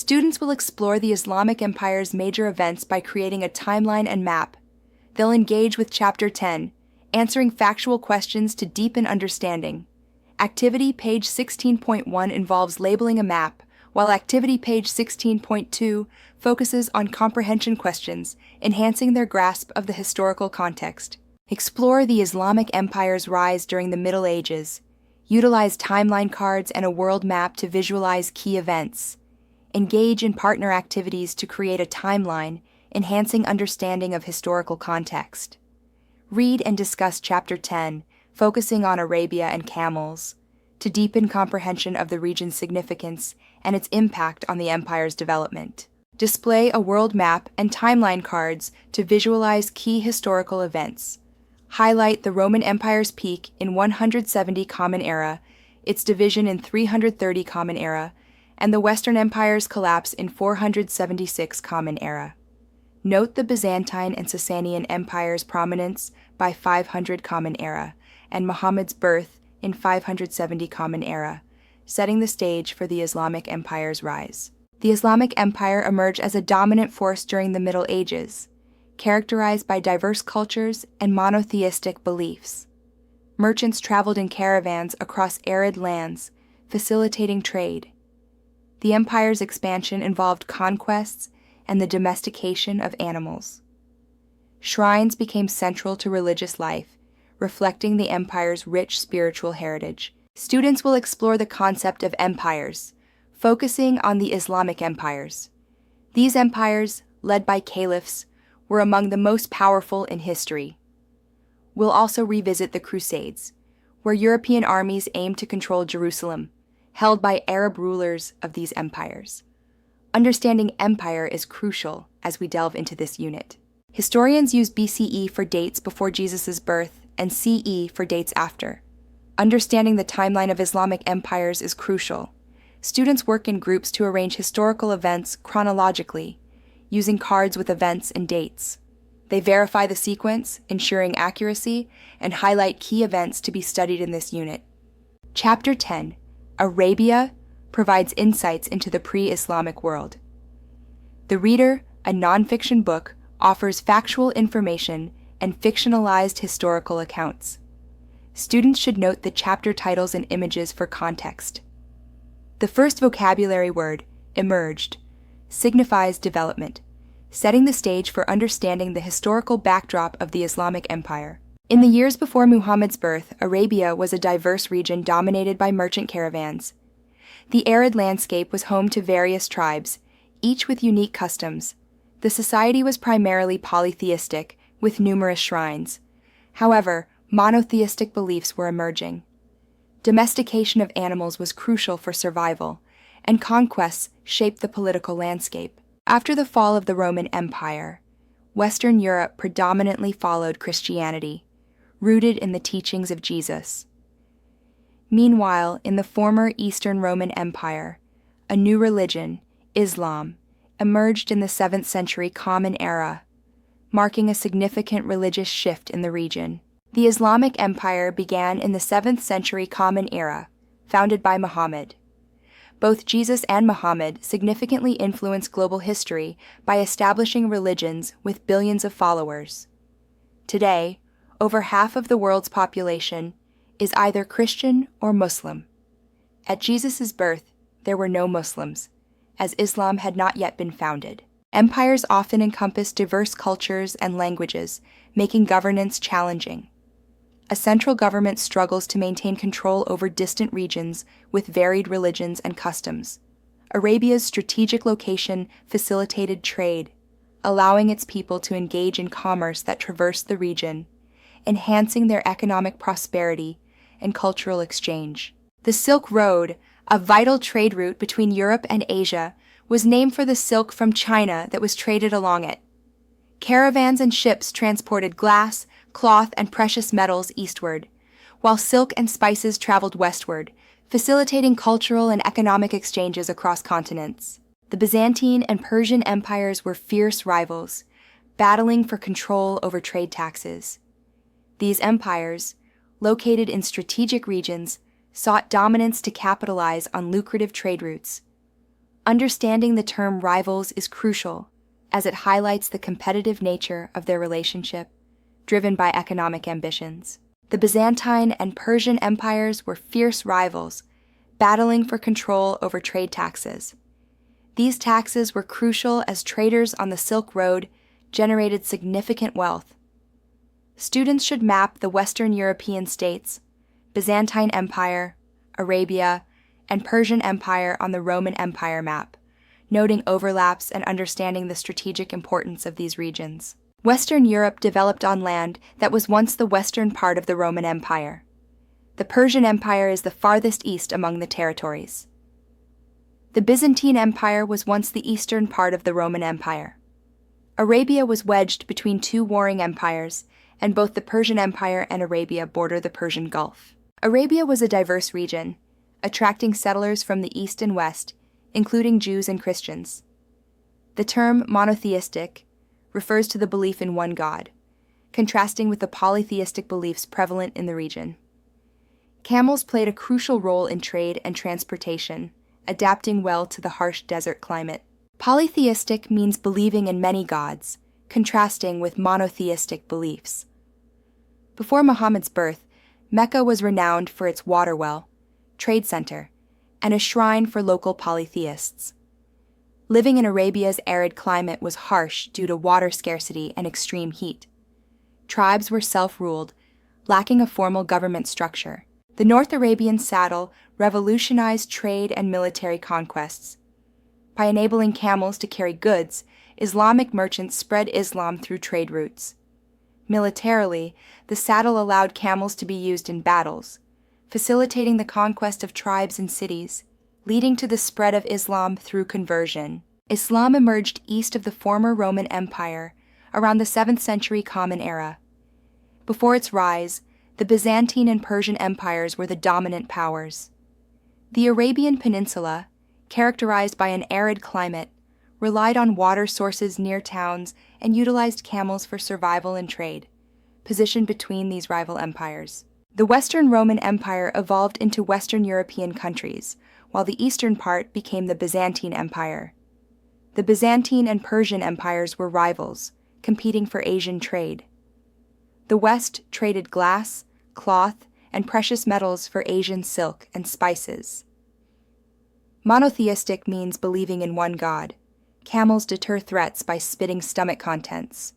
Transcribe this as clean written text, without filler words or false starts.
Students will explore the Islamic Empire's major events by creating a timeline and map. They'll engage with Chapter 10, answering factual questions to deepen understanding. Activity page 16.1 involves labeling a map, while activity page 16.2 focuses on comprehension questions, enhancing their grasp of the historical context. Explore the Islamic Empire's rise during the Middle Ages. Utilize timeline cards and a world map to visualize key events. Engage in partner activities to create a timeline, enhancing understanding of historical context. Read and discuss Chapter 10, focusing on Arabia and camels, to deepen comprehension of the region's significance and its impact on the empire's development. Display a world map and timeline cards to visualize key historical events. Highlight the Roman Empire's peak in 170 Common Era, its division in 330 Common Era, and the Western Empire's collapse in 476 Common Era. Note the Byzantine and Sasanian Empires' prominence by 500 Common Era, and Muhammad's birth in 570 Common Era, setting the stage for the Islamic Empire's rise. The Islamic Empire emerged as a dominant force during the Middle Ages, characterized by diverse cultures and monotheistic beliefs. Merchants traveled in caravans across arid lands, facilitating trade. The empire's expansion involved conquests and the domestication of animals. Shrines became central to religious life, reflecting the empire's rich spiritual heritage. Students will explore the concept of empires, focusing on the Islamic empires. These empires, led by caliphs, were among the most powerful in history. We'll also revisit the Crusades, where European armies aimed to control Jerusalem, held by Arab rulers of these empires. Understanding empire is crucial as we delve into this unit. Historians use BCE for dates before Jesus' birth and CE for dates after. Understanding the timeline of Islamic empires is crucial. Students work in groups to arrange historical events chronologically, using cards with events and dates. They verify the sequence, ensuring accuracy, and highlight key events to be studied in this unit. Chapter 10, Arabia, provides insights into the pre-Islamic world. The Reader, a nonfiction book, offers factual information and fictionalized historical accounts. Students should note the chapter titles and images for context. The first vocabulary word, emerged, signifies development, setting the stage for understanding the historical backdrop of the Islamic Empire. In the years before Muhammad's birth, Arabia was a diverse region dominated by merchant caravans. The arid landscape was home to various tribes, each with unique customs. The society was primarily polytheistic, with numerous shrines. However, monotheistic beliefs were emerging. Domestication of animals was crucial for survival, and conquests shaped the political landscape. After the fall of the Roman Empire, Western Europe predominantly followed Christianity, rooted in the teachings of Jesus. Meanwhile, in the former Eastern Roman Empire, a new religion, Islam, emerged in the 7th century Common Era, marking a significant religious shift in the region. The Islamic Empire began in the 7th century Common Era, founded by Muhammad. Both Jesus and Muhammad significantly influenced global history by establishing religions with billions of followers. Today, over half of the world's population is either Christian or Muslim. At Jesus' birth, there were no Muslims, as Islam had not yet been founded. Empires often encompass diverse cultures and languages, making governance challenging. A central government struggles to maintain control over distant regions with varied religions and customs. Arabia's strategic location facilitated trade, allowing its people to engage in commerce that traversed the region, enhancing their economic prosperity and cultural exchange. The Silk Road, a vital trade route between Europe and Asia, was named for the silk from China that was traded along it. Caravans and ships transported glass, cloth, and precious metals eastward, while silk and spices traveled westward, facilitating cultural and economic exchanges across continents. The Byzantine and Persian empires were fierce rivals, battling for control over trade taxes. These empires, located in strategic regions, sought dominance to capitalize on lucrative trade routes. Understanding the term rivals is crucial, as it highlights the competitive nature of their relationship, driven by economic ambitions. The Byzantine and Persian empires were fierce rivals, battling for control over trade taxes. These taxes were crucial as traders on the Silk Road generated significant wealth. Students should map the Western European states, Byzantine Empire, Arabia, and Persian Empire on the Roman Empire map, noting overlaps and understanding the strategic importance of these regions. Western Europe developed on land that was once the western part of the Roman Empire. The Persian Empire is the farthest east among the territories. The Byzantine Empire was once the eastern part of the Roman Empire. Arabia was wedged between two warring empires, and both the Persian Empire and Arabia border the Persian Gulf. Arabia was a diverse region, attracting settlers from the east and west, including Jews and Christians. The term monotheistic refers to the belief in one God, contrasting with the polytheistic beliefs prevalent in the region. Camels played a crucial role in trade and transportation, adapting well to the harsh desert climate. Polytheistic means believing in many gods, contrasting with monotheistic beliefs. Before Muhammad's birth, Mecca was renowned for its water well, trade center, and a shrine for local polytheists. Living in Arabia's arid climate was harsh due to water scarcity and extreme heat. Tribes were self-ruled, lacking a formal government structure. The North Arabian saddle revolutionized trade and military conquests. By enabling camels to carry goods, Islamic merchants spread Islam through trade routes. Militarily, the saddle allowed camels to be used in battles, facilitating the conquest of tribes and cities, leading to the spread of Islam through conversion. Islam emerged east of the former Roman Empire around the 7th century Common Era. Before its rise, the Byzantine and Persian empires were the dominant powers. The Arabian Peninsula, characterized by an arid climate, relied on water sources near towns and utilized camels for survival and trade, positioned between these rival empires. The Western Roman Empire evolved into Western European countries, while the eastern part became the Byzantine Empire. The Byzantine and Persian empires were rivals, competing for Asian trade. The West traded glass, cloth, and precious metals for Asian silk and spices. Monotheistic means believing in one god. Camels deter threats by spitting stomach contents.